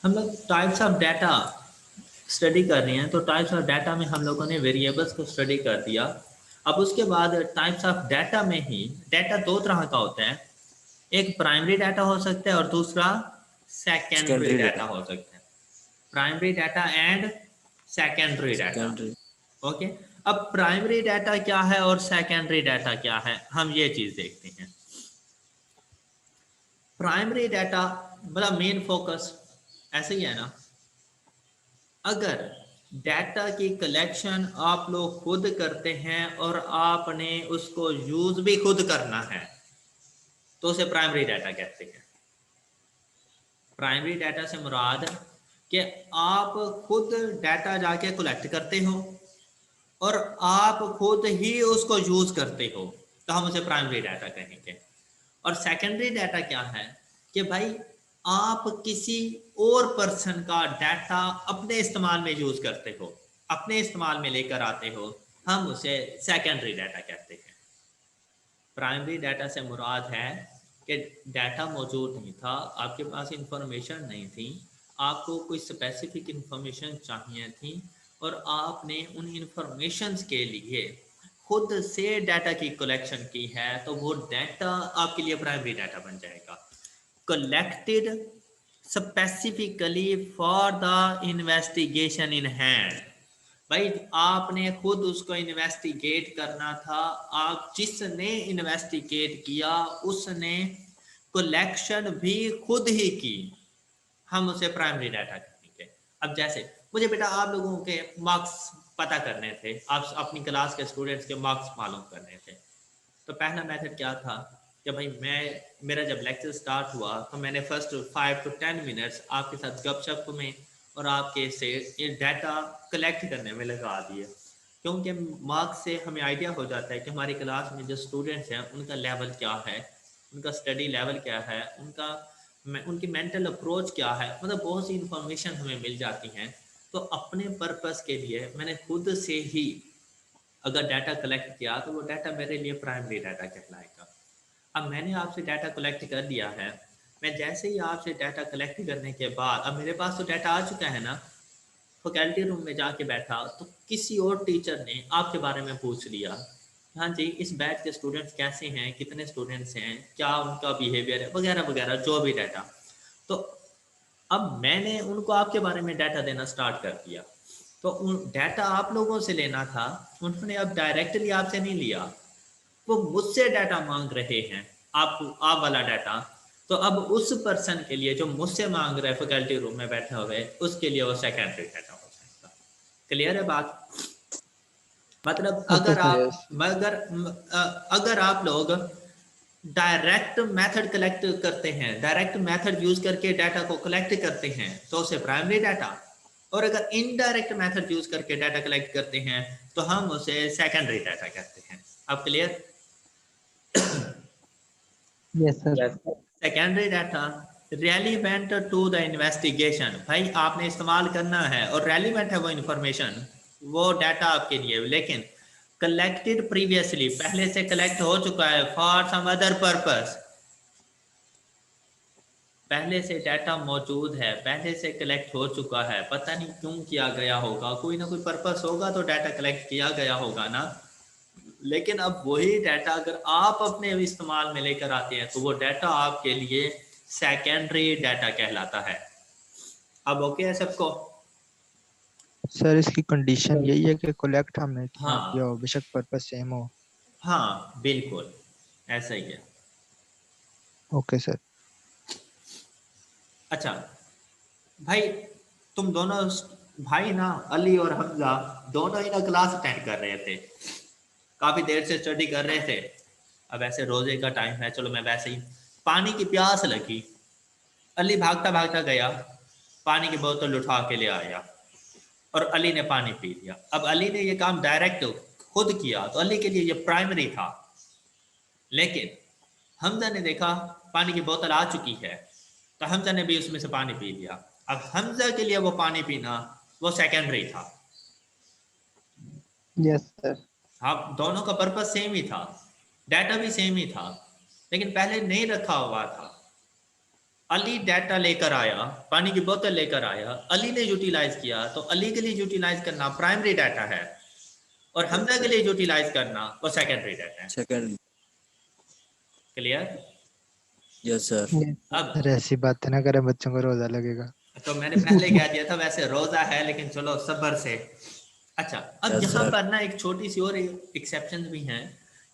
हम लोग types of data study कर रहे हैं, तो टाइप्स ऑफ डाटा में हम लोगों ने वेरिएबल्स को स्टडी कर दिया। अब उसके बाद टाइप्स ऑफ डाटा में ही डाटा दो तरह का होता है, एक प्राइमरी डाटा हो सकता है और दूसरा सेकेंडरी सेकेंडरी डाटा डाटा। हो सकता है। Primary data and secondary data. Secondary. Okay. अब प्राइमरी डाटा क्या है और सेकेंडरी डाटा क्या है, हम ये चीज देखते हैं। प्राइमरी डाटा मतलब मेन फोकस ऐसे ही है ना, अगर डाटा की कलेक्शन आप लोग खुद करते हैं और आपने उसको यूज भी खुद करना है तो उसे प्राइमरी डाटा कहते हैं। प्राइमरी डाटा से मुराद कि आप खुद डाटा जाके कलेक्ट करते हो और आप खुद ही उसको यूज करते हो, तो हम उसे प्राइमरी डाटा कहेंगे। और सेकेंडरी डाटा क्या है कि भाई आप किसी और पर्सन का डाटा अपने इस्तेमाल में यूज करते हो, अपने इस्तेमाल में लेकर आते हो, हम उसे सेकेंडरी डाटा कहते हैं। प्राइमरी डाटा से मुराद है कि डाटा मौजूद नहीं था, आपके पास इंफॉर्मेशन नहीं थी, आपको कोई स्पेसिफिक इंफॉर्मेशन चाहिए थी और आपने उन इंफॉर्मेशंस के लिए खुद से डाटा की कलेक्शन की है, तो वो डाटा आपके लिए प्राइमरी डाटा बन जाएगा। Collected specifically for the investigation in hand. भाई आपने खुद उसको इन्वेस्टिगेट करना था, आप जिसने इन्वेस्टिगेट किया उसने कलेक्शन भी खुद ही की, हम उसे प्राइमरी डाटा कहेंगे। अब जैसे मुझे बेटा आप लोगों के मार्क्स पता करने थे, आप अपनी क्लास के स्टूडेंट्स के मार्क्स मालूम करने थे, तो पहला मेथड क्या था कि भाई मेरा जब लेक्चर स्टार्ट हुआ तो मैंने फर्स्ट 5 to 10 मिनट्स आपके साथ गपशप में और आपके से ये डाटा कलेक्ट करने में लगा दिए, क्योंकि मार्क्स से हमें आइडिया हो जाता है कि हमारी क्लास में जो स्टूडेंट्स हैं उनका लेवल क्या है, उनका स्टडी लेवल क्या है, उनकी मेंटल अप्रोच क्या है, मतलब बहुत सी इंफॉर्मेशन हमें मिल जाती हैं। तो अपने पर्पस के लिए मैंने खुद से ही अगर डाटा कलेक्ट किया तो वो डाटा मेरे लिए प्राइमरी डाटा कहलाएगा। अब मैंने आपसे डाटा कलेक्ट कर लिया है, मैं जैसे ही आपसे डाटा कलेक्ट करने के बाद अब मेरे पास तो डाटा आ चुका है ना, फैकल्टी रूम में जाके बैठा तो किसी और टीचर ने आपके बारे में पूछ लिया, हाँ जी इस बैच के स्टूडेंट्स कैसे हैं, कितने स्टूडेंट्स हैं, क्या उनका बिहेवियर है, वगैरह वगैरह जो भी डाटा। तो अब मैंने उनको आपके बारे में डाटा देना स्टार्ट कर दिया, तो उन डाटा आप लोगों से लेना था, उन्होंने अब डायरेक्टली आपसे नहीं लिया, वो मुझसे डाटा मांग रहे हैं, आप वाला डाटा। तो अब उस पर्सन के लिए जो मुझसे मांग रहा है फैकल्टी रूम में बैठे हुए, उसके लिए वो सेकेंडरी डाटा हो जाएगा। क्लियर है बात? मतलब ओके अगर सर। आप अगर आप लोग डायरेक्ट मेथड कलेक्ट करते हैं, डायरेक्ट मेथड यूज करके डाटा को कलेक्ट करते हैं तो उसे प्राइमरी डाटा, और अगर इनडायरेक्ट मेथड यूज करके डाटा कलेक्ट करते हैं तो हम उसे सेकेंडरी डाटा कहते हैं। अब clear? Yes sir. Secondary data relevant to the investigation, भाई आपने इस्तेमाल करना है और रेलिवेंट है वो इंफॉर्मेशन, वो डाटा आपके लिए, लेकिन कलेक्टेड प्रीवियसली, पहले से कलेक्ट हो चुका है फॉर सम अदर पर्पस, पहले से डाटा मौजूद है, पहले से कलेक्ट हो चुका है, पता नहीं क्यों किया गया होगा, कोई ना कोई पर्पस होगा तो डाटा कलेक्ट किया गया होगा ना। लेकिन अब वही डाटा अगर आप अपने इस्तेमाल में लेकर आते हैं तो वो डाटा आपके लिए सेकेंडरी डाटा कहलाता है। अब ओके है सबको? सर इसकी कंडीशन यही है कि कलेक्ट हमने किया हाँ हो, बेशक पर्पस सेम हो। हाँ बिल्कुल ऐसा ही है। Okay sir. अच्छा भाई, तुम दोनों भाई ना, अली और हमजा दोनों ही ना क्लास अटेंड कर रहे थे, काफी देर से स्टडी कर रहे थे। अब ऐसे रोजे का टाइम है, चलो मैं वैसे ही, पानी की प्यास लगी, अली भागता भागता गया, पानी की बोतल उठा के ले आया और अली ने पानी पी लिया। अब अली ने ये काम डायरेक्ट खुद किया तो अली के लिए ये प्राइमरी था, लेकिन हमजा ने देखा पानी की बोतल आ चुकी है तो हमजा ने भी उसमें से पानी पी लिया। अब हमजा के लिए वो पानी पीना वो सेकेंडरी था। Yes sir. हाँ, दोनों का पर्पस सेम ही था, डाटा भी सेम ही था, लेकिन पहले नहीं रखा हुआ था। अली डाटा लेकर आया, पानी की बोतल लेकर आया, अली ने यूटिलाइज किया, तो अली के लिए यूटिलाइज करना प्राइमरी डाटा है, और हमजा के लिए यूटिलाइज करना वो सेकेंडरी डाटा है। सेकंड। क्लियर? Yes sir. अब सर ऐसी बात ना करें, बच्चों को रोजा लगेगा। तो मैंने पहले कह दिया था वैसे रोजा है, लेकिन चलो सब्र से। अच्छा, अब Yes, यहाँ sir. पर ना एक छोटी सी और एक्सेप्शन भी हैं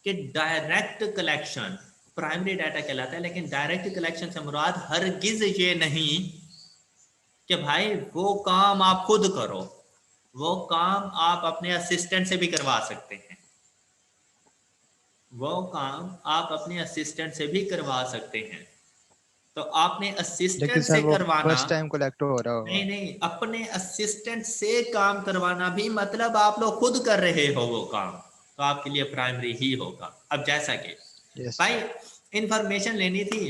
कि डायरेक्ट कलेक्शन प्राइमरी डाटा कहलाता है, लेकिन डायरेक्ट कलेक्शन से मुराद हरगिज ये नहीं कि भाई वो काम आप खुद करो, वो काम आप अपने असिस्टेंट से भी करवा सकते हैं, वो काम आप अपने असिस्टेंट से भी करवा सकते हैं। तो आपने लेकिन असिस्टेंट सर से वो करवाना, फर्स्ट टाइम कलेक्ट हो रहा होगा। नहीं, अपने असिस्टेंट से काम करवाना भी मतलब आप लोग खुद कर रहे हो वो काम, तो आपके लिए प्राइमरी ही होगा। अब जैसा कि यस भाई इंफॉर्मेशन लेनी थी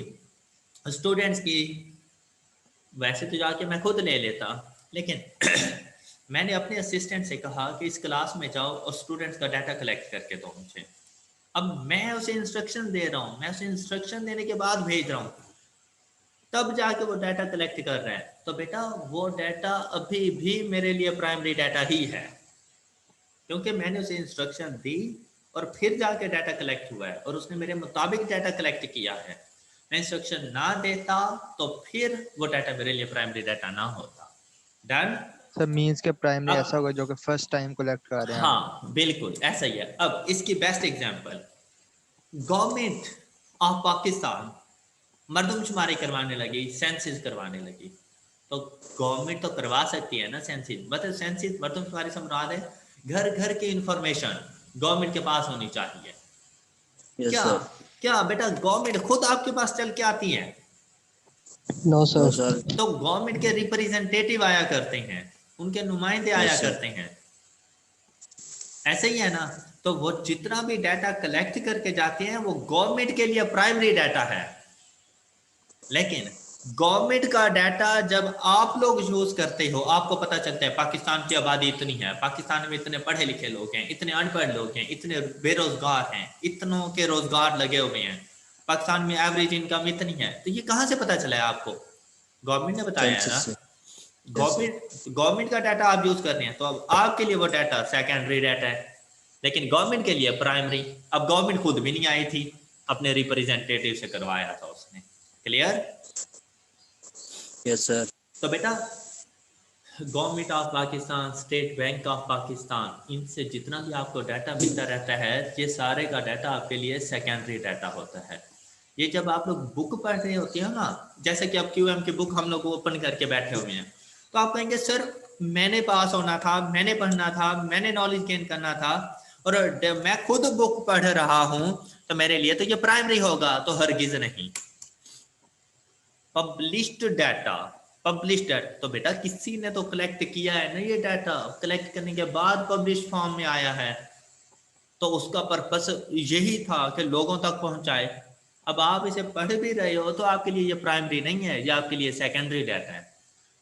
स्टूडेंट्स की, वैसे तो जाके मैं खुद ले लेता, लेकिन मैंने अपने असिस्टेंट से कहा कि इस क्लास में जाओ और स्टूडेंट्स का डाटा कलेक्ट करके दो मुझे। अब मैं उसे इंस्ट्रक्शन दे रहा हूँ, मैं उसे इंस्ट्रक्शन देने के बाद भेज रहा हूँ, तब जाके वो डाटा कलेक्ट कर रहे हैं, तो बेटा वो डाटा अभी भी मेरे लिए प्राइमरी डाटा ही है, क्योंकि मैंने उसे इंस्ट्रक्शन दी और फिर जाके डाटा कलेक्ट हुआ है और उसने मेरे मुताबिक डाटा कलेक्ट किया है। मैं इंस्ट्रक्शन ना देता तो फिर वो डाटा मेरे लिए प्राइमरी डाटा ना होता। डन? सर मींस के प्राइमरी अब ऐसा होगा जो कि फर्स्ट टाइम कलेक्ट कर रहे हैं हम। हाँ बिल्कुल ऐसा ही है। अब इसकी best example, government of Pakistan मरदमशुमारी करवाने लगी, सेंसिस करवाने लगी, तो गवर्नमेंट तो करवा सकती है ना सेंसिस, मतलब सेंसिस मरदमशुमारी से मुराद है घर घर की इंफॉर्मेशन गवर्नमेंट के पास होनी चाहिए। यस क्या सर। क्या बेटा गवर्नमेंट खुद आपके पास चल के आती है? No no sir. सर। तो गवर्नमेंट के रिप्रेजेंटेटिव आया करते हैं, उनके नुमाइंदे आया Yes, sir. करते हैं, ऐसे ही है ना। तो वो जितना भी डाटा कलेक्ट करके जाते हैं वो गवर्नमेंट के लिए प्राइमरी डाटा है, लेकिन गवर्नमेंट का डाटा जब आप लोग यूज करते हो, आपको पता चलता है पाकिस्तान की आबादी इतनी है, पाकिस्तान में इतने पढ़े लिखे लोग हैं, इतने अनपढ़ लोग हैं, इतने बेरोजगार हैं, इतनों के रोजगार लगे हुए हैं, पाकिस्तान में एवरेज इनकम इतनी है, तो ये कहाँ से पता चला है आपको? गवर्नमेंट ने बताया है ना। Census से। गवर्नमेंट का डाटा आप यूज कर रहे हैं, तो अब आपके लिए वो डाटा सेकेंडरी डाटा है, लेकिन गवर्नमेंट के लिए प्राइमरी। अब गवर्नमेंट खुद भी नहीं आई थी, अपने रिप्रेजेंटेटिव से करवाया था उसने। क्लियर? Yes sir. तो बेटा government of Pakistan, state bank of Pakistan, इनसे जितना भी आपको डाटा मिलता रहता है, ये सारे का डाटा आपके लिए सेकेंडरी डाटा होता है। ये जब आप लोग बुक पढ़ रहे होते हो ना, जैसे कि अब क्यूएम की बुक हम लोग ओपन करके बैठे हुए हैं, तो आप कहेंगे सर मैंने पास होना था, मैंने पढ़ना था, मैंने नॉलेज गेन करना था, और मैं खुद बुक पढ़ रहा हूं तो मेरे लिए तो ये प्राइमरी होगा, तो हरगिज नहीं। पब्लिश्ड डाटा, पब्लिश्ड डाटा, तो बेटा किसी ने तो कलेक्ट किया है ना, ये डाटा कलेक्ट करने के बाद पब्लिश फॉर्म में आया है, तो उसका पर्पस यही था कि लोगों तक पहुंचाए। अब आप इसे पढ़ भी रहे हो तो आपके लिए ये प्राइमरी नहीं है, ये आपके लिए सेकेंडरी डाटा है।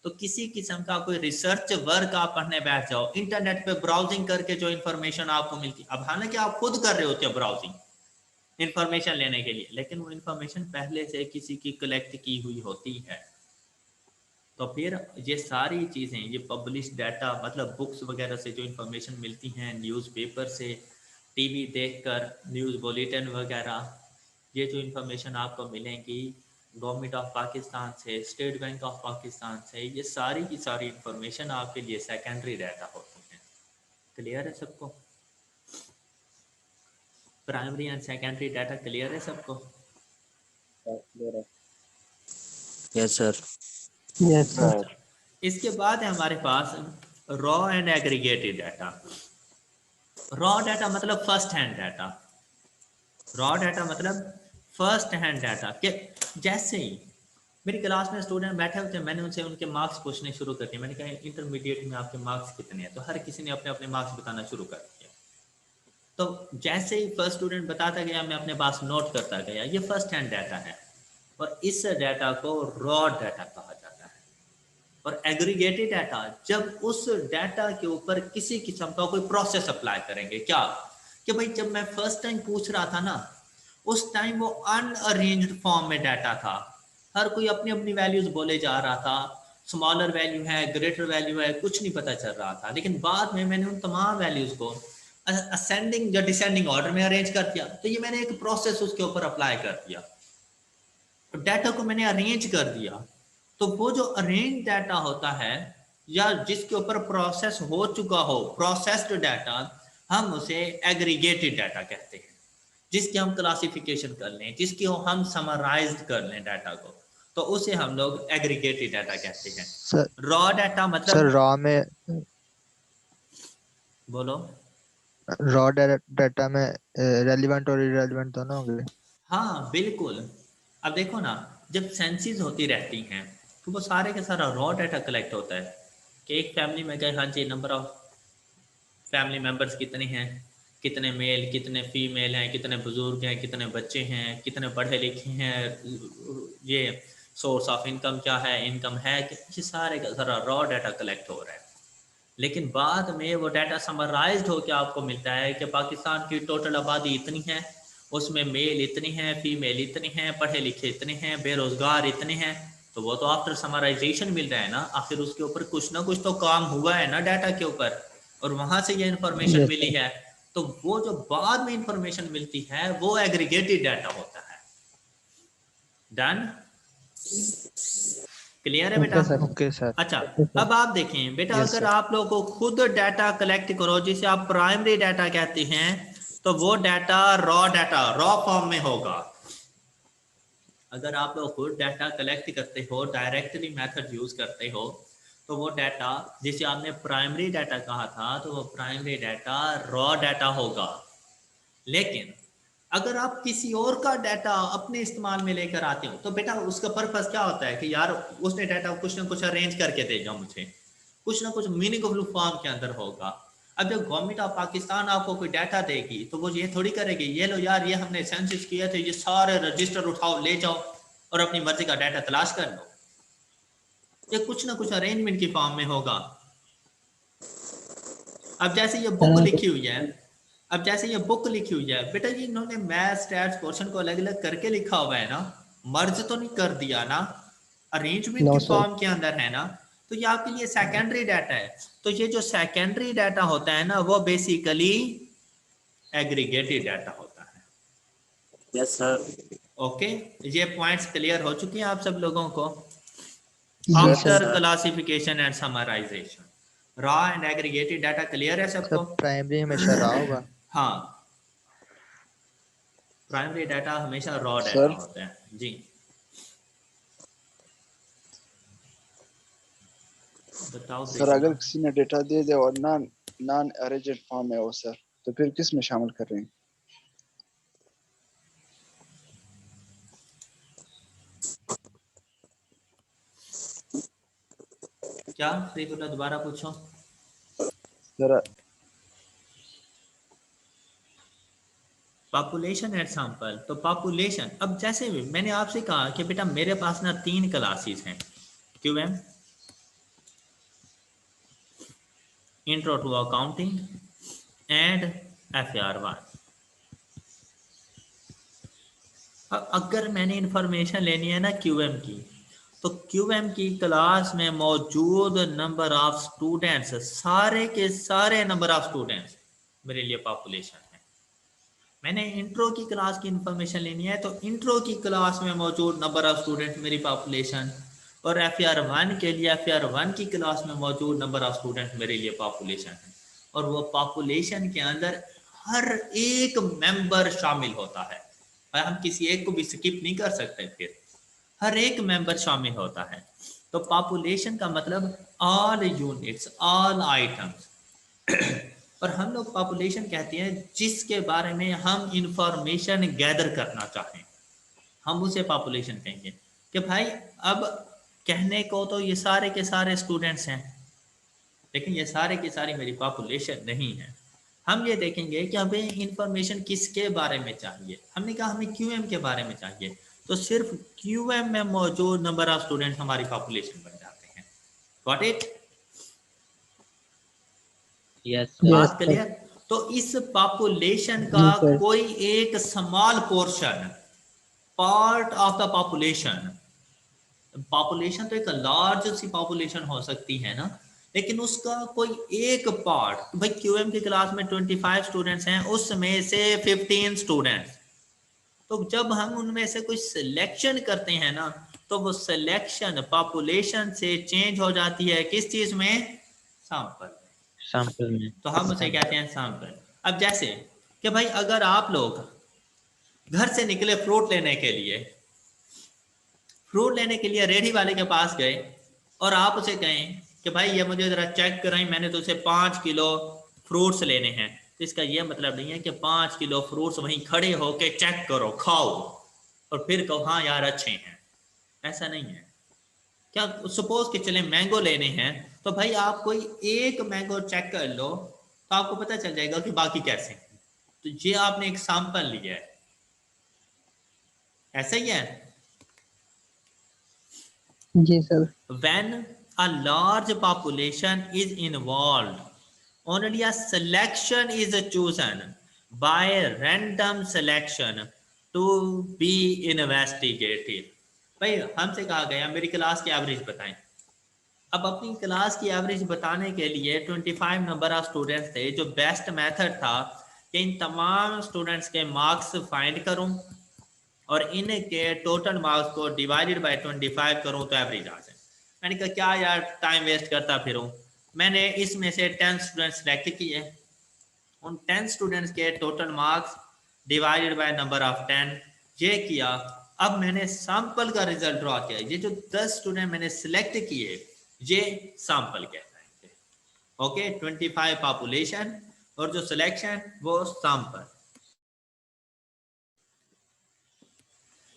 तो किसी किस्म का कोई रिसर्च वर्क आप पढ़ने बैठ जाओ, इंटरनेट पे ब्राउजिंग करके जो इन्फॉर्मेशन आपको मिलती, अब हालांकि आप खुद कर रहे होते हो ब्राउजिंग इंफॉर्मेशन लेने के लिए, लेकिन वो इंफॉर्मेशन पहले से किसी की कलेक्ट की हुई होती है। तो फिर ये सारी चीज़ें, ये पब्लिश डाटा मतलब बुक्स वगैरह से जो इंफॉर्मेशन मिलती हैं, न्यूज़पेपर से, टीवी देखकर, न्यूज़ बुलेटिन वगैरह, ये जो इंफॉर्मेशन आपको मिलेंगी गवर्नमेंट ऑफ पाकिस्तान से, स्टेट बैंक ऑफ पाकिस्तान से, ये सारी की सारी इंफॉर्मेशन आपके लिए सेकेंडरी डाटा होती हैं। क्लियर है सबको? Primary and secondary data clear है सबको? Yes sir. Yes sir. इसके बाद है हमारे पास raw and aggregated data. Raw data मतलब first hand data, raw data मतलब फर्स्ट हैंड डाटा। कि जैसे ही मेरी क्लास में स्टूडेंट बैठे होते हैं, मैंने उनसे उनके मार्क्स पूछने शुरू कर दिए, मैंने कहा इंटरमीडिएट में आपके मार्क्स कितने हैं, तो हर किसी ने अपने अपने मार्क्स बताना शुरू कर दिया। तो जैसे ही फर्स्ट स्टूडेंट बताता गया, मैं अपने पास नोट करता गया, ये फर्स्ट हैंड डाटा है, और इस डाटा को रॉ डाटा कहा जाता है। और एग्रीगेटेड डाटा, जब उस डाटा के ऊपर किसी किस्म का कोई प्रोसेस अप्लाई करेंगे। क्या कि भाई जब मैं फर्स्ट टाइम पूछ रहा था ना, उस टाइम वो अनअरेंज्ड फॉर्म में डाटा था, हर कोई अपनी अपनी वैल्यूज बोले जा रहा था, स्मॉलर वैल्यू है, ग्रेटर वैल्यू है, कुछ नहीं पता चल रहा था। लेकिन बाद में मैंने उन तमाम वैल्यूज को असेंडिंग या डिसेंडिंग ऑर्डर में अरेंज कर दिया। तो ये मैंने एक प्रोसेस उसके ऊपर अप्लाई कर दिया, तो डाटा को मैंने अरेंज कर दिया। तो वो जो अरेंज डाटा होता है या जिसके ऊपर प्रोसेस हो चुका हो, प्रोसेस्ड डाटा, हम उसे एग्रीगेटेड डाटा कहते हैं। जिसकी हम क्लासिफिकेशन कर लें, जिसकी हम समराइज्ड कर लें डाटा को, तो उसे हम लोग एग्रीगेटेड डाटा कहते हैं। सर रॉ डाटा सर मतलब, रॉ में बोलो। रॉ डाटा में रेलिवेंट और इरेलीवेंट दोनों होंगे। हाँ बिल्कुल। अब देखो ना, जब सेंसिस होती रहती हैं तो वो सारे के सारा रॉ डाटा कलेक्ट होता है कि एक फैमिली में गए, हाँ जी, नंबर ऑफ फैमिली मेंबर्स कितने हैं, कितने मेल कितने फीमेल हैं, कितने बुजुर्ग हैं, कितने बच्चे हैं, कितने पढ़े लिखे हैं, ये सोर्स ऑफ इनकम क्या है, इनकम है कि, ये सारे का सारा रॉ डाटा कलेक्ट हो रहा है। लेकिन बाद में वो डाटा समराइज्ड होकर आपको मिलता है कि पाकिस्तान की टोटल आबादी इतनी है, उसमें मेल इतनी है, फीमेल इतनी हैं, पढ़े लिखे इतने हैं, बेरोजगार इतने हैं। तो वो तो आफ्टर समराइजेशन मिल रहा है ना, आखिर उसके ऊपर कुछ ना कुछ तो काम हुआ है ना डाटा के ऊपर, और वहां से ये इंफॉर्मेशन यस मिली है। तो वो जो बाद में इंफॉर्मेशन मिलती है वो एग्रीगेटेड डाटा होता है। डन? क्लियर है बेटा? Okay sir. अच्छा, अब आप देखें बेटा, यस अगर सर। आप लोगों को खुद डाटा कलेक्ट करो, जिसे आप प्राइमरी डाटा कहते हैं, तो वो डाटा रॉ फॉर्म में होगा। अगर आप लोग खुद डाटा कलेक्ट करते हो, डायरेक्टली मेथड यूज करते हो, तो वो डाटा जिसे आपने प्राइमरी डाटा कहा था, तो वो प्राइमरी डाटा रॉ डाटा होगा। लेकिन अगर आप किसी और का डाटा अपने इस्तेमाल में लेकर आते हो, तो बेटा उसका पर्पस क्या होता है कि यार उसने डाटा कुछ ना कुछ अरेंज करके देगा मुझे, कुछ ना कुछ मीनिंगफुल फॉर्म के अंदर होगा। अब जब गवर्नमेंट ऑफ पाकिस्तान आपको कोई डाटा देगी, तो वो ये थोड़ी करेगी ये लो यार ये हमने सेंसस किया थे, ये सारे रजिस्टर उठाओ ले जाओ और अपनी मर्जी का डाटा तलाश कर लो। ये कुछ ना कुछ अरेंजमेंट की फॉर्म में होगा। अब जैसे ये बुक लिखी हुई है, अब जैसे ये बुक लिखी हुई है बेटा जी, इन्होंने मैथ्स स्टैट्स क्वेश्चन को अलग अलग करके लिखा हुआ है ना, मर्ज तो नहीं कर दिया ना, अरेंजमेंट नो की सर। फॉर्म के अंदर है ना। तो ये आपके लिए सेकेंडरी डाटा है। तो ये जो सेकेंडरी डाटा होता है ना, वो बेसिकली एग्रीगेटेड डाटा होता है। Yes sir. ओके, ये पॉइंट्स क्लियर हो चुके हैं आप सब लोगों को? Yes after sir. Classification and summarisation, raw and aggregated data clear है सर सबको? प्राइमरी हमेशा रहा होगा। हाँ, प्राइमरी डाटा हमेशा रॉ डाटा सर होता है जी। बताओ सर प्रीति। अगर किसी ने डेटा दे दे और नॉन नॉन अरेंज्ड फॉर्म है वो सर, तो फिर किस में शामिल कर रहे हैं? क्या प्रीतुल्ला, दोबारा पूछो। सर पॉपुलेशन एग्जाम्पल, तो पॉपुलेशन, अब जैसे भी मैंने आपसे कहा कि बेटा मेरे पास ना 3 क्लासेस हैं, QM, intro to accounting and FR1। अब अगर मैंने इंफॉर्मेशन लेनी है ना क्यूएम की, तो क्यूएम की क्लास में मौजूद नंबर ऑफ स्टूडेंट्स, सारे के सारे नंबर ऑफ स्टूडेंट्स मेरे लिए पॉपुलेशन है। मैंने इंट्रो की क्लास की इंफॉर्मेशन लेनी है, तो इंट्रो की क्लास में मौजूद नंबर ऑफ स्टूडेंट मेरी पॉपुलेशन, और FR1 के लिए FR1 की क्लास में मौजूद नंबर ऑफ स्टूडेंट मेरे लिए पॉपुलेशन है। और वो पॉपुलेशन के अंदर हर एक मेंबर शामिल होता है, और हम किसी एक को भी स्किप नहीं कर सकते, फिर हर एक मेंबर शामिल होता है। तो पॉपुलेशन का मतलब ऑल यूनिट्स, ऑल आइटम्स। और हम लोग पॉपुलेशन कहते हैं जिसके बारे में हम इंफॉर्मेशन गैदर करना चाहें, हम उसे पॉपुलेशन कहेंगे। कि भाई अब कहने को तो ये सारे के सारे स्टूडेंट्स हैं, लेकिन ये सारे की सारी मेरी पॉपुलेशन नहीं है। हम ये देखेंगे कि हमें इंफॉर्मेशन किसके बारे में चाहिए। हमने कहा हमें क्यूएम के बारे में चाहिए, तो सिर्फ क्यूएम में मौजूद नंबर ऑफ स्टूडेंट हमारी पॉपुलेशन बन जाते हैं। Got it? यस बात क्लियर? तो इस पॉपुलेशन का कोई एक small portion, part of the population, population तो एक लार्ज सी पॉपुलेशन हो सकती है ना, लेकिन उसका कोई एक पार्ट, भाई क्यूएम की क्लास में 25 स्टूडेंट्स हैं, उसमें से 15 स्टूडेंट्स, तो जब हम उनमें से कोई सिलेक्शन करते हैं ना, तो वो सिलेक्शन पॉपुलेशन से चेंज हो जाती है किस चीज में? सैंपल। सैंपल में। तो हम उसे कहते हैं सैंपल। अब जैसे कि भाई अगर आप लोग घर से निकले फ्रूट लेने के लिए, रेडी वाले के पास गए और आप उसे कहें कि भाई ये मुझे जरा चेक कराएं, मैंने तो उसे 5 किलो फ्रूट्स लेने हैं, तो इसका ये मतलब नहीं है कि 5 किलो फ्रूट्स वहीं खड़े होके चेक करो, खाओ और फिर कहो हाँ यार अच्छे हैं, ऐसा नहीं है। क्या सपोज कि चले मैंगो लेने हैं, तो भाई आप कोई एक मैंगो चेक कर लो तो आपको पता चल जाएगा कि बाकी कैसे हैं। तो ये आपने एक सैंपल लिया है, ऐसा ही है। जी sir. When a large population is involved, only a selection is chosen by random selection to be investigated. भाई हमसे कहा गया मेरी क्लास की एवरेज बताएं। अब अपनी क्लास की एवरेज बताने के लिए 25 नंबर ऑफ स्टूडेंट्स थे, जो बेस्ट मेथड था कि इन तमाम स्टूडेंट्स के मार्क्स फाइंड करूं और इनके टोटल मार्क्स को डिवाइडेड बाय 25 करूं तो एवरेज आ जाए। मैंने कहा क्या यार टाइम वेस्ट करता फिरूं, मैंने इसमें से 10 स्टूडेंट्स सेलेक्ट किए, उन 10 स्टूडेंट्स के total marks divided by number of 10 ये किया। अब मैंने सैंपल का रिजल्ट ड्रॉ किया, ये जो 10 स्टूडेंट मैंने सिलेक्ट किए ये सैंपल कहलाएंगे। ओके, 25 पॉपुलेशन और जो सिलेक्शन वो सैंपल।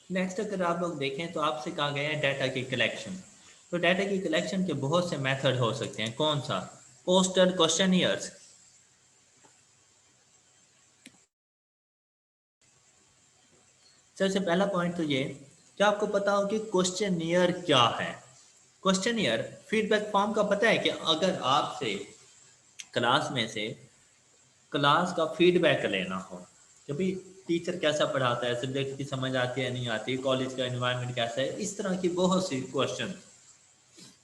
नेक्स्ट अगर आप लोग देखें तो आपसे कहा गया है डाटा की कलेक्शन। तो डाटा की कलेक्शन के बहुत से मेथड हो सकते हैं। कौन सा? Postal questionnaires. सबसे पहला पॉइंट तो ये क्या आपको पता हो कि क्वेश्चनियर क्या है? क्वेश्चनियर फीडबैक फॉर्म का पता है कि अगर आपसे क्लास में से क्लास का फीडबैक लेना हो कि भाई टीचर कैसा पढ़ाता है, सब्जेक्ट की समझ आती है नहीं आती, कॉलेज का एनवायरनमेंट कैसा है, इस तरह की बहुत सी क्वेश्चन,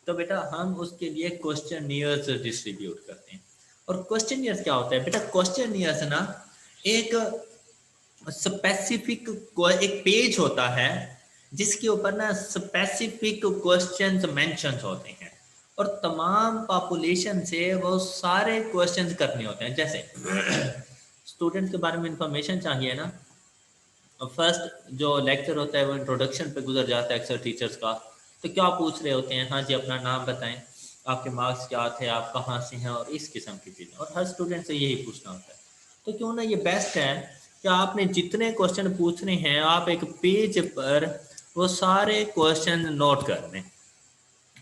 तो बेटा हम उसके लिए क्वेश्चनियर्स डिस्ट्रीब्यूट करते हैं। और क्वेश्चनियर्स क्या होता है बेटा? क्वेश्चनियर्स ना एक स्पेसिफिक एक पेज होता है जिसके ऊपर ना स्पेसिफिक क्वेश्चंस मेंशन्स होते हैं और तमाम पॉपुलेशन से वो सारे क्वेश्चंस करने होते हैं। जैसे स्टूडेंट के बारे में इंफॉर्मेशन चाहिए ना, फर्स्ट जो लेक्चर होता है वो इंट्रोडक्शन पे गुजर जाता है अक्सर टीचर्स का, तो क्या पूछ रहे होते हैं? हाँ जी अपना नाम बताएं, आपके मार्क्स क्या थे, आप कहाँ से हैं, और इस किस्म की चीज़ें, और हर स्टूडेंट से यही पूछना होता है। तो क्यों ना ये बेस्ट है कि आपने जितने क्वेश्चन पूछने हैं आप एक पेज पर वो सारे क्वेश्चन नोट कर लें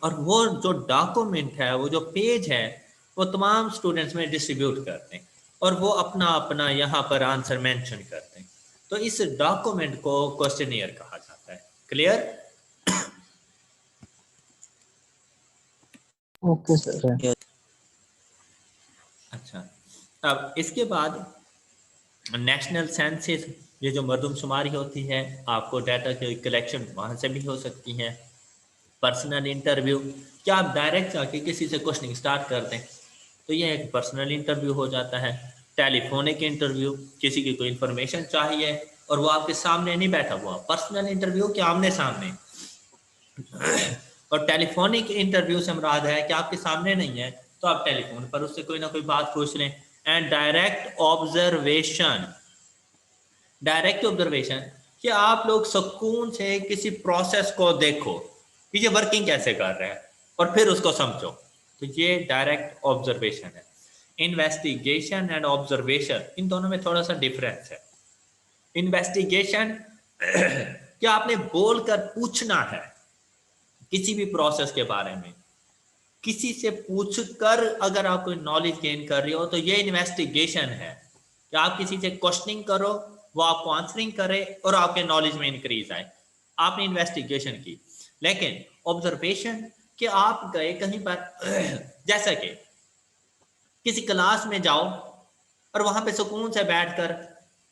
और वो जो डॉक्यूमेंट है, वो जो पेज है, वो तमाम स्टूडेंट्स में डिस्ट्रीब्यूट करते हैं और वो अपना अपना यहाँ पर आंसर मेंशन करते हैं। तो इस डॉक्यूमेंट को क्वेश्चनियर कहा जाता है। क्लियर? Okay sir. अच्छा, अब इसके बाद नेशनल सेंसस, ये जो मरदमशुमारी होती है, आपको डाटा की कलेक्शन वहाँ से भी हो सकती है। पर्सनल इंटरव्यू, क्या आप डायरेक्ट जाके किसी से क्वेश्चनिंग स्टार्ट कर दें तो ये एक पर्सनल इंटरव्यू हो जाता है। टेलीफोनिक इंटरव्यू, किसी की कोई इंफॉर्मेशन चाहिए और वो आपके सामने नहीं बैठा हुआ, पर्सनल इंटरव्यू के आमने सामने। और टेलीफोनिक इंटरव्यू से मुराद है कि आपके सामने नहीं है तो आप टेलीफोन पर उससे कोई ना कोई बात पूछ लें। And direct observation, direct observation कि आप लोग सुकून से किसी प्रोसेस को देखो कि ये वर्किंग कैसे कर रहा है और फिर उसको समझो, तो ये डायरेक्ट ऑब्जर्वेशन है। इन्वेस्टिगेशन एंड ऑब्जर्वेशन, इन दोनों में थोड़ा सा डिफरेंस है। इन्वेस्टिगेशन क्या आपने बोलकर पूछना है किसी भी प्रोसेस के बारे में, किसी से पूछकर अगर आप कोई नॉलेज गेन कर रहे हो तो ये इन्वेस्टिगेशन है कि आप किसी से क्वेश्चनिंग करो, वो आपको आंसरिंग करे और आपके नॉलेज में इंक्रीज आए, आपने इन्वेस्टिगेशन की। लेकिन ऑब्जर्वेशन कि आप गए कहीं पर जैसा कि किसी क्लास में जाओ और वहां पे सुकून से बैठकर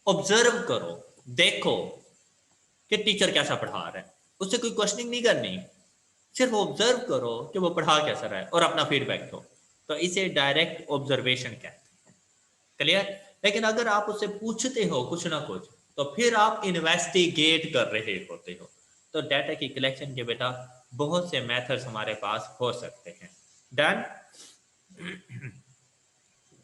ऑब्जर्व करो, देखो कि टीचर कैसा पढ़ा रहा है, उससे कोई क्वेश्चनिंग नहीं करनी, सिर्फ ऑब्जर्व करो कि वो पढ़ा कैसा रहा है और अपना फीडबैक दो। तो इसे डायरेक्ट ऑब्जर्वेशन कहते हैं। क्लियर? लेकिन अगर आप उससे पूछते हो कुछ ना कुछ तो फिर आप इन्वेस्टिगेट कर रहे होते हो। तो डाटा की कलेक्शन के बेटा बहुत से मेथड्स हमारे पास हो सकते हैं। डन?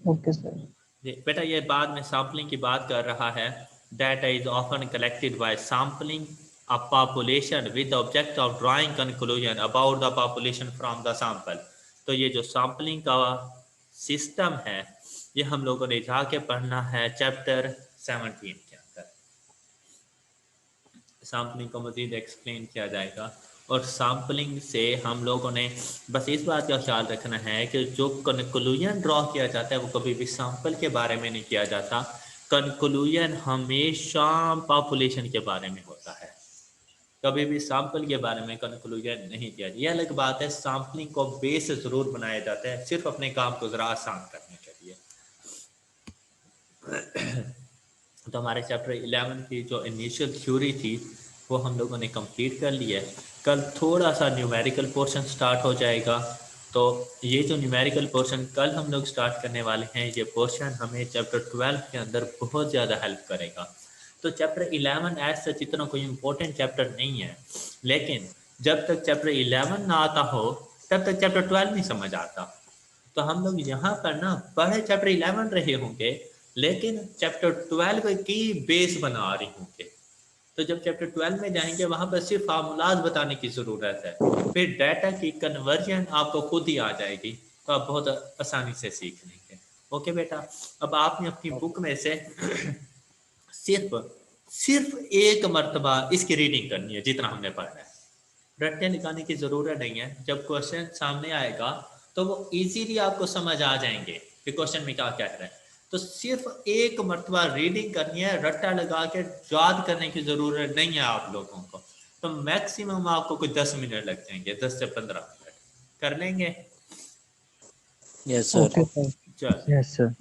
Okay sir. बेटा ये बाद में सैम्पलिंग की बात कर रहा है। Data is often collected by sampling a population with the object of drawing conclusion about the population from the sample. तो ये जो सैम्पलिंग का सिस्टम है ये हम लोगों ने जाके पढ़ना है चैप्टर 17 के अंदर। सैम्पलिंग को मजीद एक्सप्लेन किया जाएगा। और सैम्पलिंग से हम लोगों ने बस इस बात का ख्याल रखना है कि जो कंक्लूजन ड्रॉ किया जाता है वो कभी भी सैंपल के बारे में नहीं किया जाता। कंक्लूजन हमेशा पॉपुलेशन के बारे में होता है, कभी भी सैंपल के बारे में कंक्लूजन नहीं किया। ये अलग बात है, सैम्पलिंग को बेस जरूर बनाया जाता है सिर्फ अपने काम को जरा आसान करने के लिए। तो हमारे चैप्टर 11 की जो इनिशियल थ्योरी थी वो हम लोगों ने कंप्लीट कर ली है। कल थोड़ा सा न्यूमेरिकल पोर्शन स्टार्ट हो जाएगा। तो ये जो न्यूमेरिकल पोर्शन कल हम लोग स्टार्ट करने वाले हैं ये पोर्शन हमें चैप्टर 12 के अंदर बहुत ज़्यादा हेल्प करेगा। तो चैप्टर 11 एज सच इतना कोई इम्पोर्टेंट चैप्टर नहीं है, लेकिन जब तक चैप्टर 11 ना आता हो तब तक चैप्टर 12 नहीं समझ आता। तो हम लोग यहाँ पर ना पढ़े चैप्टर 11 रहे होंगे लेकिन चैप्टर 12 की बेस बना रहे होंगे। तो जब चैप्टर 12 में जाएंगे वहां पर सिर्फ फार्मूलाज बताने की जरूरत है, फिर डाटा की कन्वर्जन आपको खुद ही आ जाएगी, तो आप बहुत आसानी से सीख लेंगे। ओके बेटा, अब आपने अपनी बुक में से सिर्फ एक मर्तबा इसकी रीडिंग करनी है जितना हमने पढ़ा है। रट्टे लगाने की जरूरत नहीं है। जब क्वेश्चन सामने आएगा तो वो इजीली आपको समझ आ जाएंगे कि क्वेश्चन में क्या कह रहा है। तो सिर्फ एक मर्तबा रीडिंग करनी है, रट्टा लगा के याद करने की जरूरत नहीं है आप लोगों को। तो मैक्सिमम आपको कुछ 10 मिनट लग जाएंगे, 10 से 15 मिनट कर लेंगे। Yes sir. Okay sir. चल यस सर।